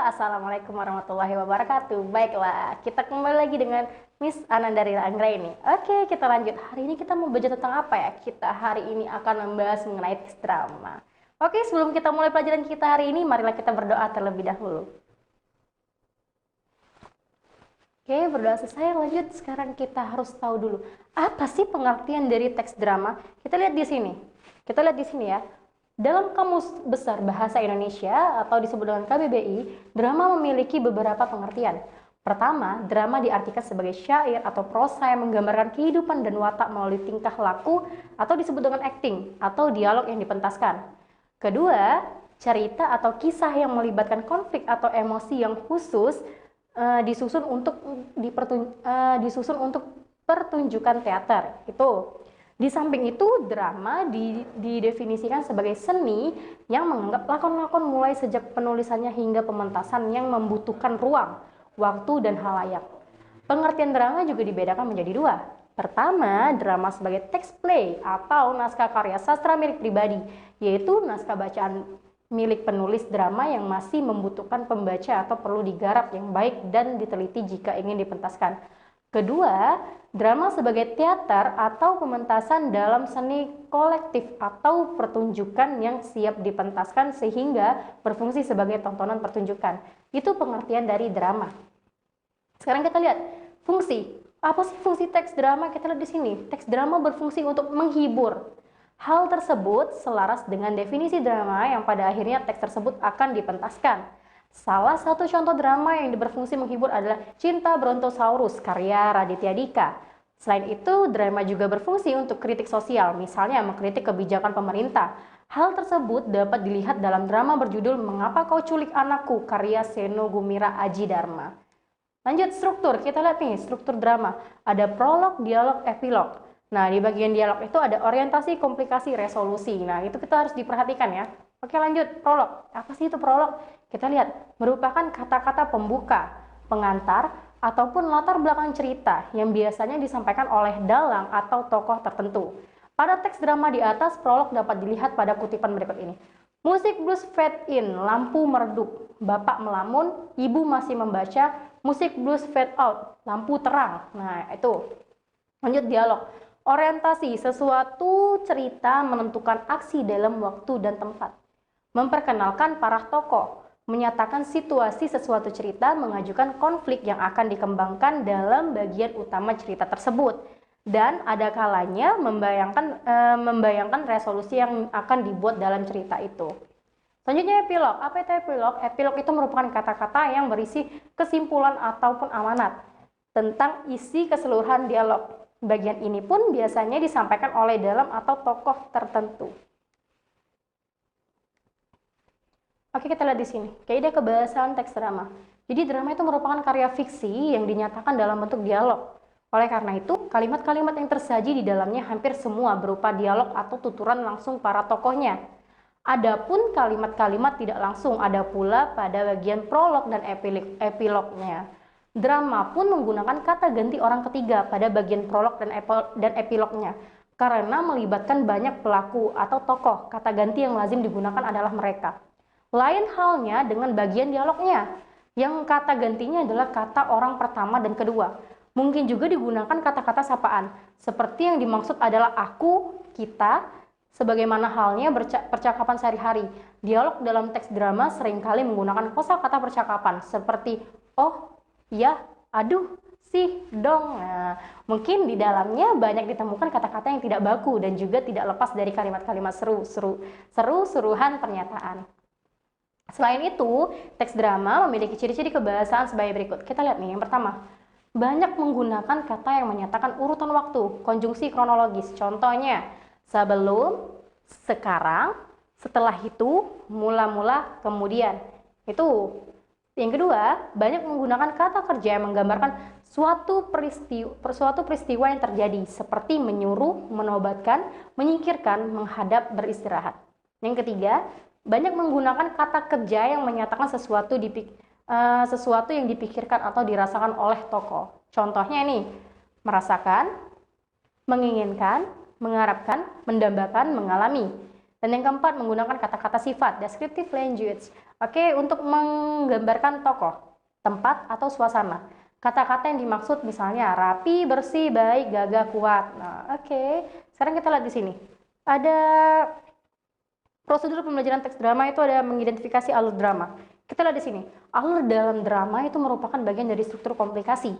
Assalamualaikum warahmatullahi wabarakatuh. Baiklah, kita kembali lagi dengan Miss Anandarila Anggraini. Oke, kita lanjut. Hari ini kita mau belajar tentang apa ya? Kita hari ini akan membahas mengenai teks drama. Oke, sebelum kita mulai pelajaran kita hari ini, marilah kita berdoa terlebih dahulu. Oke, berdoa selesai, lanjut. Sekarang kita harus tahu dulu, apa sih pengertian dari teks drama? Kita lihat di sini. Kita lihat di sini ya. Dalam Kamus Besar Bahasa Indonesia atau disebut dengan KBBI, drama memiliki beberapa pengertian. Pertama, drama diartikan sebagai syair atau prosa yang menggambarkan kehidupan dan watak melalui tingkah laku atau disebut dengan acting atau dialog yang dipentaskan. Kedua, cerita atau kisah yang melibatkan konflik atau emosi yang khusus disusun untuk pertunjukan teater. Itu. Di samping itu, drama didefinisikan sebagai seni yang menganggap lakon-lakon mulai sejak penulisannya hingga pementasan yang membutuhkan ruang, waktu, dan halayak. Pengertian drama juga dibedakan menjadi dua. Pertama, drama sebagai text play atau naskah karya sastra milik pribadi, yaitu naskah bacaan milik penulis drama yang masih membutuhkan pembaca atau perlu digarap yang baik dan diteliti jika ingin dipentaskan. Kedua, drama sebagai teater atau pementasan dalam seni kolektif atau pertunjukan yang siap dipentaskan sehingga berfungsi sebagai tontonan pertunjukan. Itu pengertian dari drama. Sekarang kita lihat fungsi. Apa sih fungsi teks drama? Kita lihat di sini. Teks drama berfungsi untuk menghibur. Hal tersebut selaras dengan definisi drama yang pada akhirnya teks tersebut akan dipentaskan. Salah satu contoh drama yang berfungsi menghibur adalah Cinta Brontosaurus karya Raditya Dika. Selain itu, drama juga berfungsi untuk kritik sosial, misalnya mengkritik kebijakan pemerintah. Hal tersebut dapat dilihat dalam drama berjudul Mengapa Kau Culik Anakku karya Seno Gumira Aji Dharma. Lanjut struktur, kita lihat nih struktur drama. Ada prolog, dialog, epilog. Nah, di bagian dialog itu ada orientasi, komplikasi, resolusi. Nah, itu kita harus diperhatikan ya. Oke, lanjut. Prolog. Apa sih itu prolog? Kita lihat, merupakan kata-kata pembuka, pengantar, ataupun latar belakang cerita yang biasanya disampaikan oleh dalang atau tokoh tertentu. Pada teks drama di atas, prolog dapat dilihat pada kutipan berikut ini. Musik blues fade in, lampu meredup, bapak melamun, ibu masih membaca, musik blues fade out, lampu terang. Nah, itu. Lanjut dialog. Orientasi, sesuatu cerita menentukan aksi dalam waktu dan tempat. Memperkenalkan para tokoh, menyatakan situasi sesuatu cerita, mengajukan konflik yang akan dikembangkan dalam bagian utama cerita tersebut. Dan ada kalanya membayangkan resolusi yang akan dibuat dalam cerita itu. Selanjutnya epilog. Apa itu epilog? Epilog itu merupakan kata-kata yang berisi kesimpulan ataupun amanat tentang isi keseluruhan dialog. Bagian ini pun biasanya disampaikan oleh dalang atau tokoh tertentu. Oke, kita lihat di sini. Kaidah kebahasaan teks drama. Jadi drama itu merupakan karya fiksi yang dinyatakan dalam bentuk dialog. Oleh karena itu, kalimat-kalimat yang tersaji di dalamnya hampir semua berupa dialog atau tuturan langsung para tokohnya. Adapun kalimat-kalimat tidak langsung ada pula pada bagian prolog dan epilognya. Drama pun menggunakan kata ganti orang ketiga pada bagian prolog dan epilognya. Karena melibatkan banyak pelaku atau tokoh, kata ganti yang lazim digunakan adalah mereka. Lain halnya dengan bagian dialognya, yang kata gantinya adalah kata orang pertama dan kedua. Mungkin juga digunakan kata-kata sapaan, seperti yang dimaksud adalah aku, kita, sebagaimana halnya percakapan sehari-hari. Dialog dalam teks drama seringkali menggunakan kosakata percakapan, seperti oh, ya, aduh, sih, dong. Nah, mungkin di dalamnya banyak ditemukan kata-kata yang tidak baku dan juga tidak lepas dari kalimat-kalimat seru-seruhan pernyataan. Selain itu, teks drama memiliki ciri-ciri kebahasaan sebagai berikut. Kita lihat nih, yang pertama, banyak menggunakan kata yang menyatakan urutan waktu, konjungsi kronologis. Contohnya, sebelum, sekarang, setelah itu, mula-mula, kemudian. Itu. Yang kedua, banyak menggunakan kata kerja yang menggambarkan suatu peristiwa yang terjadi, seperti menyuruh, menobatkan, menyingkirkan, menghadap, beristirahat. Yang ketiga, banyak menggunakan kata kerja yang menyatakan sesuatu yang dipikirkan atau dirasakan oleh tokoh. Contohnya ini, merasakan, menginginkan, mengharapkan, mendambakan, mengalami. Dan yang keempat, menggunakan kata-kata sifat, descriptive language, Oke, untuk menggambarkan tokoh, tempat, atau suasana. Kata-kata yang dimaksud misalnya rapi, bersih, baik, gagah, kuat. Nah, oke. Sekarang kita lihat di sini. Ada prosedur pembelajaran teks drama itu ada mengidentifikasi alur drama. Kita lihat di sini. Alur dalam drama itu merupakan bagian dari struktur komplikasi.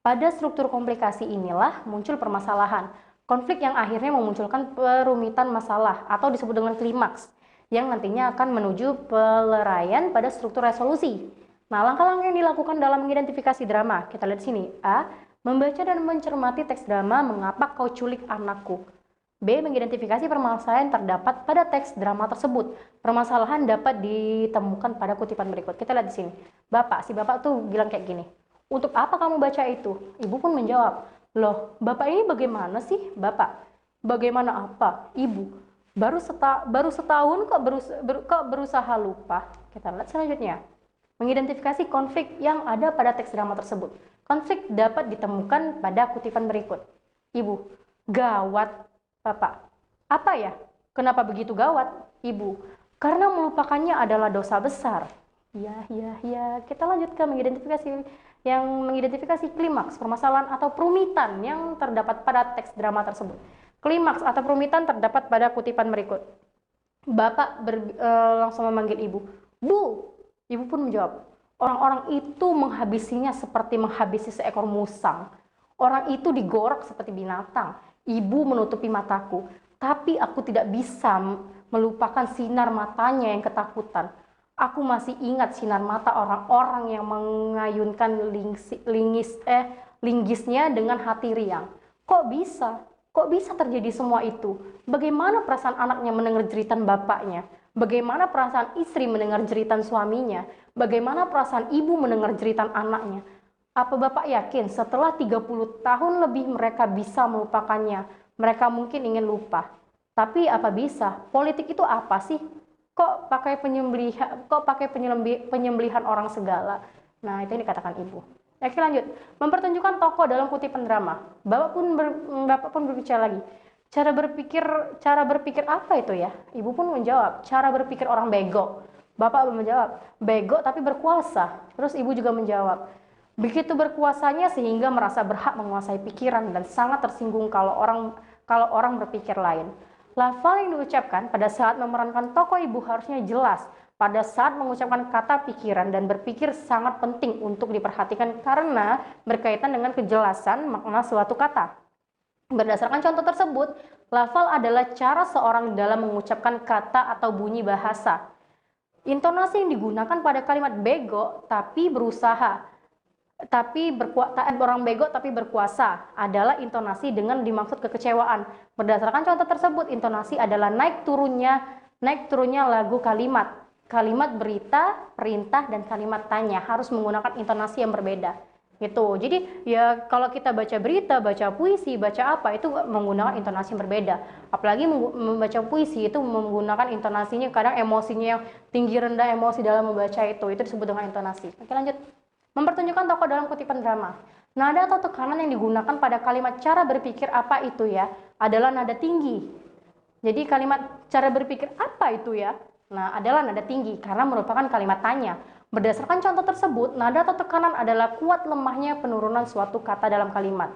Pada struktur komplikasi inilah muncul permasalahan. Konflik yang akhirnya memunculkan perumitan masalah atau disebut dengan klimaks yang nantinya akan menuju peleraian pada struktur resolusi. Nah, langkah-langkah yang dilakukan dalam mengidentifikasi drama. Kita lihat di sini. A. Membaca dan mencermati teks drama Mengapa Kau Culik Anakku. B. Mengidentifikasi permasalahan yang terdapat pada teks drama tersebut. Permasalahan dapat ditemukan pada kutipan berikut. Kita lihat di sini. Si bapak tuh bilang kayak gini. Untuk apa kamu baca itu? Ibu pun menjawab. Loh, bapak ini bagaimana sih? Bapak, bagaimana apa? Ibu, baru setahun kok berusaha lupa. Kita lihat selanjutnya. Mengidentifikasi konflik yang ada pada teks drama tersebut. Konflik dapat ditemukan pada kutipan berikut. Ibu, gawat. Bapak, apa ya? Kenapa begitu gawat? Ibu, karena melupakannya adalah dosa besar. Ya. Kita lanjut ke mengidentifikasi klimaks, permasalahan atau perumitan yang terdapat pada teks drama tersebut. Klimaks atau perumitan terdapat pada kutipan berikut. Bapak langsung memanggil ibu. Bu, ibu pun menjawab. Orang-orang itu menghabisinya seperti menghabisi seekor musang. Orang itu digorok seperti binatang. Ibu menutupi mataku, tapi aku tidak bisa melupakan sinar matanya yang ketakutan. Aku masih ingat sinar mata orang-orang yang mengayunkan linggisnya dengan hati riang. Kok bisa terjadi semua itu? Bagaimana perasaan anaknya mendengar jeritan bapaknya? Bagaimana perasaan istri mendengar jeritan suaminya? Bagaimana perasaan ibu mendengar jeritan anaknya? Apa Bapak yakin setelah 30 tahun lebih mereka bisa melupakannya? Mereka mungkin ingin lupa. Tapi apa bisa? Politik itu apa sih? Kok pakai penyembelihan orang segala? Nah, itu yang dikatakan ibu. Oke, lanjut. Mempertunjukkan tokoh dalam kutipan drama. Bapak pun berbicara lagi. Cara berpikir apa itu ya? Ibu pun menjawab, cara berpikir orang bego. Bapak menjawab, bego tapi berkuasa. Terus ibu juga menjawab, begitu berkuasanya sehingga merasa berhak menguasai pikiran dan sangat tersinggung kalau orang berpikir lain. Lafal yang diucapkan pada saat memerankan tokoh ibu harusnya jelas. Pada saat mengucapkan kata pikiran dan berpikir sangat penting untuk diperhatikan karena berkaitan dengan kejelasan makna suatu kata. Berdasarkan contoh tersebut, lafal adalah cara seorang dalam mengucapkan kata atau bunyi bahasa. Intonasi yang digunakan pada kalimat bego tapi berusaha. Orang bego tapi berkuasa adalah intonasi dengan dimaksud kekecewaan. Berdasarkan contoh tersebut, intonasi adalah naik turunnya lagu kalimat berita, perintah, dan kalimat tanya harus menggunakan intonasi yang berbeda. Gitu. Jadi ya kalau kita baca berita, baca puisi, baca apa itu menggunakan intonasi yang berbeda. Apalagi membaca puisi itu menggunakan intonasinya kadang emosinya yang tinggi rendah emosi dalam membaca itu disebut dengan intonasi. Oke, lanjut. Mempertunjukkan tokoh dalam kutipan drama. Nada atau tekanan yang digunakan pada kalimat cara berpikir apa itu ya adalah nada tinggi. Jadi kalimat cara berpikir apa itu ya? Nah, adalah nada tinggi karena merupakan kalimat tanya. Berdasarkan contoh tersebut, nada atau tekanan adalah kuat lemahnya penurunan suatu kata dalam kalimat.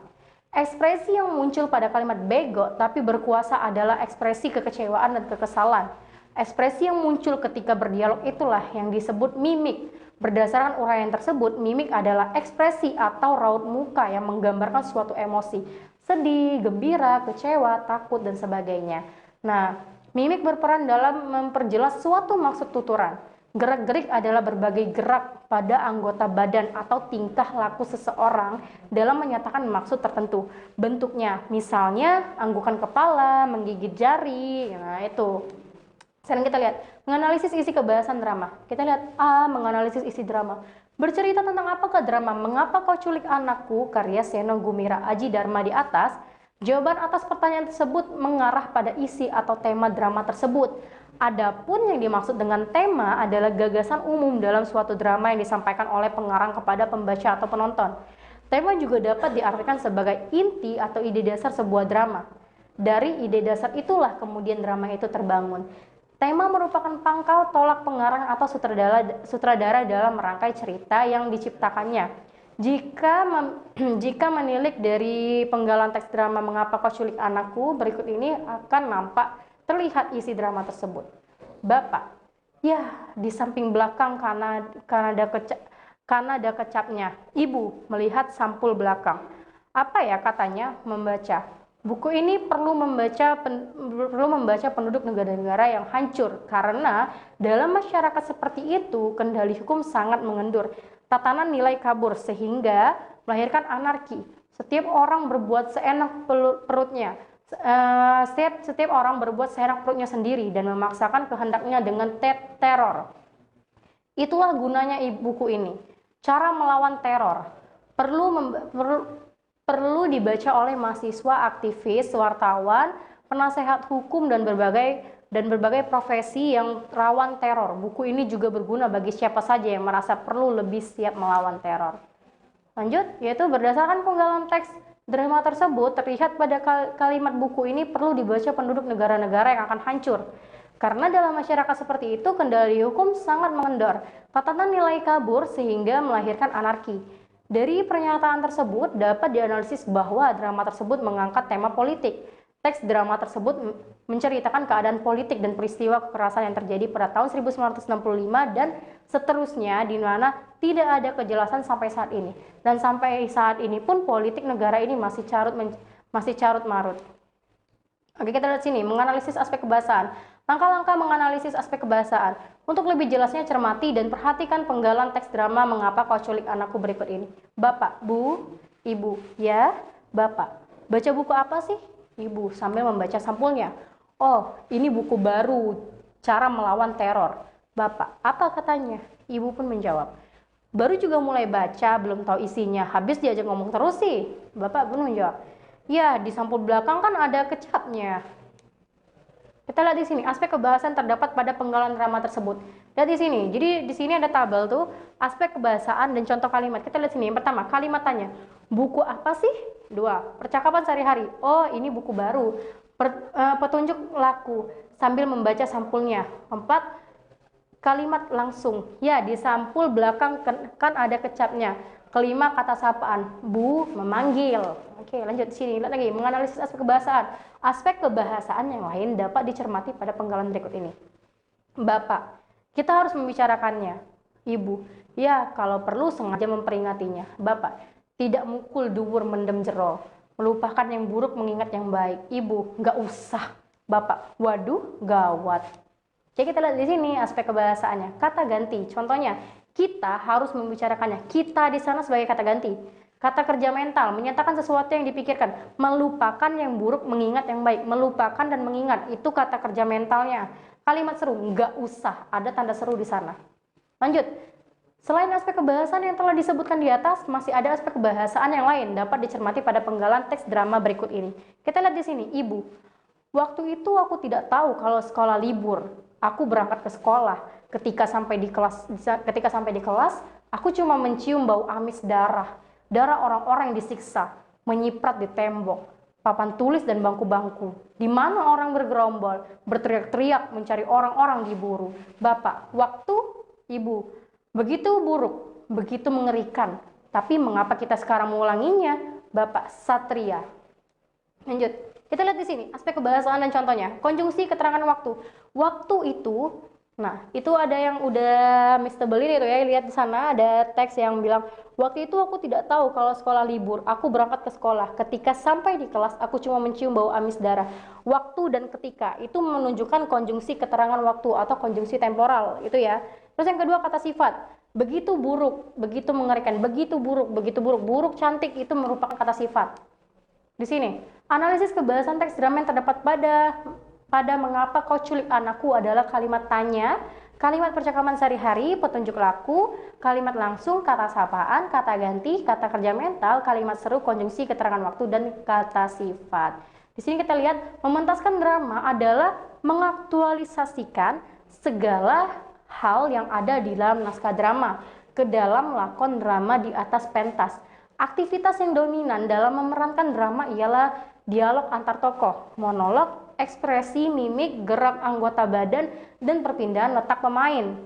Ekspresi yang muncul pada kalimat bego tapi berkuasa adalah ekspresi kekecewaan dan kekesalan. Ekspresi yang muncul ketika berdialog itulah yang disebut mimik. Berdasarkan uraian tersebut, mimik adalah ekspresi atau raut muka yang menggambarkan suatu emosi, sedih, gembira, kecewa, takut, dan sebagainya. Nah, mimik berperan dalam memperjelas suatu maksud tuturan. Gerak-gerik adalah berbagai gerak pada anggota badan atau tingkah laku seseorang dalam menyatakan maksud tertentu. Bentuknya, misalnya anggukan kepala, menggigit jari, nah itu. Sekarang kita lihat, menganalisis isi kebahasan drama. Kita lihat A, menganalisis isi drama. Bercerita tentang apakah drama Mengapa Kau Culik Anakku, karya Seno Gumira Aji Dharma di atas. Jawaban atas pertanyaan tersebut mengarah pada isi atau tema drama tersebut. Adapun yang dimaksud dengan tema adalah gagasan umum dalam suatu drama yang disampaikan oleh pengarang kepada pembaca atau penonton. Tema juga dapat diartikan sebagai inti atau ide dasar sebuah drama. Dari ide dasar itulah kemudian drama itu terbangun. Tema merupakan pangkal tolak pengarang atau sutradara dalam merangkai cerita yang diciptakannya. Jika menilik dari penggalan teks drama Mengapa Kau Culik Anakku berikut ini akan nampak terlihat isi drama tersebut. Bapak, ya di samping belakang karena ada kecapnya. Ibu melihat sampul belakang. Apa ya katanya? Membaca. Buku ini perlu membaca penduduk negara-negara yang hancur karena dalam masyarakat seperti itu kendali hukum sangat mengendur, tatanan nilai kabur sehingga melahirkan anarki. Setiap orang berbuat seenak perutnya, setiap orang berbuat seenak perutnya sendiri dan memaksakan kehendaknya dengan teror. Itulah gunanya buku ini. Cara melawan teror perlu dibaca oleh mahasiswa, aktivis, wartawan, penasehat hukum dan berbagai profesi yang rawan teror. Buku ini juga berguna bagi siapa saja yang merasa perlu lebih siap melawan teror. Lanjut, yaitu berdasarkan penggalan teks drama tersebut terlihat pada kalimat buku ini perlu dibaca penduduk negara-negara yang akan hancur. Karena dalam masyarakat seperti itu kendali hukum sangat mengendor, tatanan nilai kabur sehingga melahirkan anarki. Dari pernyataan tersebut dapat dianalisis bahwa drama tersebut mengangkat tema politik. Teks drama tersebut menceritakan keadaan politik dan peristiwa kekerasan yang terjadi pada tahun 1965 dan seterusnya di mana tidak ada kejelasan sampai saat ini. Dan sampai saat ini pun politik negara ini masih carut marut. Oke, kita lihat sini, menganalisis aspek kebahasaan. Langkah-langkah menganalisis aspek kebahasaan. Untuk lebih jelasnya cermati dan perhatikan penggalan teks drama Mengapa Kau Culik Anakku berikut ini. Bapak, Bu, Ibu, ya, Bapak. Baca buku apa sih? Ibu, sambil membaca sampulnya. Oh, ini buku baru, Cara Melawan Teror. Bapak, apa katanya? Ibu pun menjawab. Baru juga mulai baca, belum tahu isinya. Habis diajak ngomong terus sih. Bapak pun menjawab. Ya, di sampul belakang kan ada kecapnya. Kita lihat di sini, aspek kebahasan terdapat pada penggalan drama tersebut. Lihat di sini, jadi di sini ada tabel tuh, aspek kebahasaan dan contoh kalimat. Kita lihat sini, yang pertama, kalimat tanya. Buku apa sih? 2. Percakapan sehari-hari. Oh, ini buku baru. Petunjuk laku, sambil membaca sampulnya. 4. Kalimat langsung. Ya, di sampul belakang kan ada kecapnya. 5. Kata sapaan. Bu, memanggil. Oke, lanjut di sini. Lihat lagi, menganalisis aspek kebahasaan. Aspek kebahasaan yang lain dapat dicermati pada penggalan berikut ini. Bapak, kita harus membicarakannya. Ibu, ya kalau perlu sengaja memperingatinya. Bapak, tidak mukul dubur mendem jero. Melupakan yang buruk mengingat yang baik. Ibu, nggak usah. Bapak, waduh, gawat. Jadi kita lihat di sini aspek kebahasaannya. Kata ganti, contohnya, kita harus membicarakannya. Kita di sana sebagai kata ganti. Kata kerja mental, menyatakan sesuatu yang dipikirkan. Melupakan yang buruk, mengingat yang baik. Melupakan dan mengingat, itu kata kerja mentalnya. Kalimat seru, nggak usah, ada tanda seru di sana. Lanjut, selain aspek kebahasaan yang telah disebutkan di atas, masih ada aspek kebahasaan yang lain dapat dicermati pada penggalan teks drama berikut ini. Kita lihat di sini, Ibu. Waktu itu aku tidak tahu kalau sekolah libur. Aku berangkat ke sekolah. Ketika sampai di kelas, aku cuma mencium bau amis darah. Darah orang-orang yang disiksa, menyiprat di tembok, papan tulis dan bangku-bangku. Di mana orang bergerombol, berteriak-teriak mencari orang-orang diburu. Bapak, waktu, Ibu, begitu buruk, begitu mengerikan. Tapi mengapa kita sekarang mengulanginya? Bapak, Satria. Lanjut. Kita lihat di sini aspek kebahasaan dan contohnya. Konjungsi keterangan waktu. Waktu itu, nah itu ada yang udah mistebelin itu ya. Lihat di sana ada teks yang bilang, waktu itu aku tidak tahu kalau sekolah libur. Aku berangkat ke sekolah. Ketika sampai di kelas, aku cuma mencium bau amis darah. Waktu dan ketika itu menunjukkan konjungsi keterangan waktu atau konjungsi temporal itu ya. Terus yang kedua kata sifat. Begitu buruk, begitu mengerikan, begitu buruk, begitu buruk. Buruk cantik itu merupakan kata sifat. Di sini, analisis kebahasan teks drama yang terdapat pada Mengapa Kau Culik Anakku adalah kalimat tanya, kalimat percakapan sehari-hari, petunjuk laku, kalimat langsung, kata sapaan, kata ganti, kata kerja mental, kalimat seru, konjungsi keterangan waktu, dan kata sifat. Di sini kita lihat, mementaskan drama adalah mengaktualisasikan segala hal yang ada di dalam naskah drama ke dalam lakon drama di atas pentas. Aktivitas yang dominan dalam memerankan drama ialah dialog antar tokoh, monolog, ekspresi, mimik, gerak anggota badan, dan perpindahan letak pemain.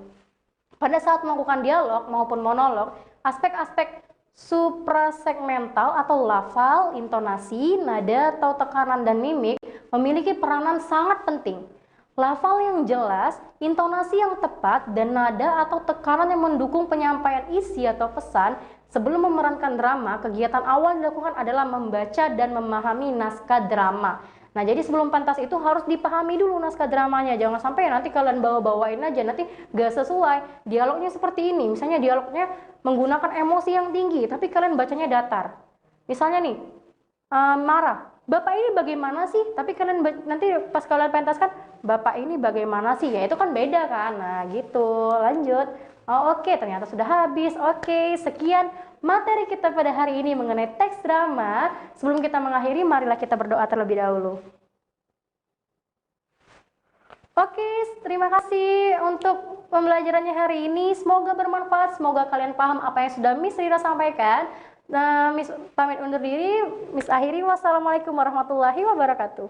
Pada saat melakukan dialog maupun monolog, aspek-aspek suprasegmental atau lafal, intonasi, nada atau tekanan dan mimik memiliki peranan sangat penting. Lafal yang jelas, intonasi yang tepat, dan nada atau tekanan yang mendukung penyampaian isi atau pesan. Sebelum memerankan drama, kegiatan awal yang dilakukan adalah membaca dan memahami naskah drama. Nah, jadi sebelum pentas itu harus dipahami dulu naskah dramanya. Jangan sampai nanti kalian bawa-bawain aja, nanti gak sesuai. Dialognya seperti ini, misalnya dialognya menggunakan emosi yang tinggi, tapi kalian bacanya datar. Misalnya nih, marah. Bapak ini bagaimana sih? Tapi kalian nanti pas kalian pentaskan, Bapak ini bagaimana sih? Ya itu kan beda kan? Nah gitu, lanjut. Oh, oke, ternyata sudah habis. Oke, sekian materi kita pada hari ini mengenai teks drama. Sebelum kita mengakhiri, marilah kita berdoa terlebih dahulu. Oke, terima kasih untuk pembelajarannya hari ini. Semoga bermanfaat, semoga kalian paham apa yang sudah Miss Rira sampaikan. Nah, Miss pamit undur diri. Miss akhiri, wassalamualaikum warahmatullahi wabarakatuh.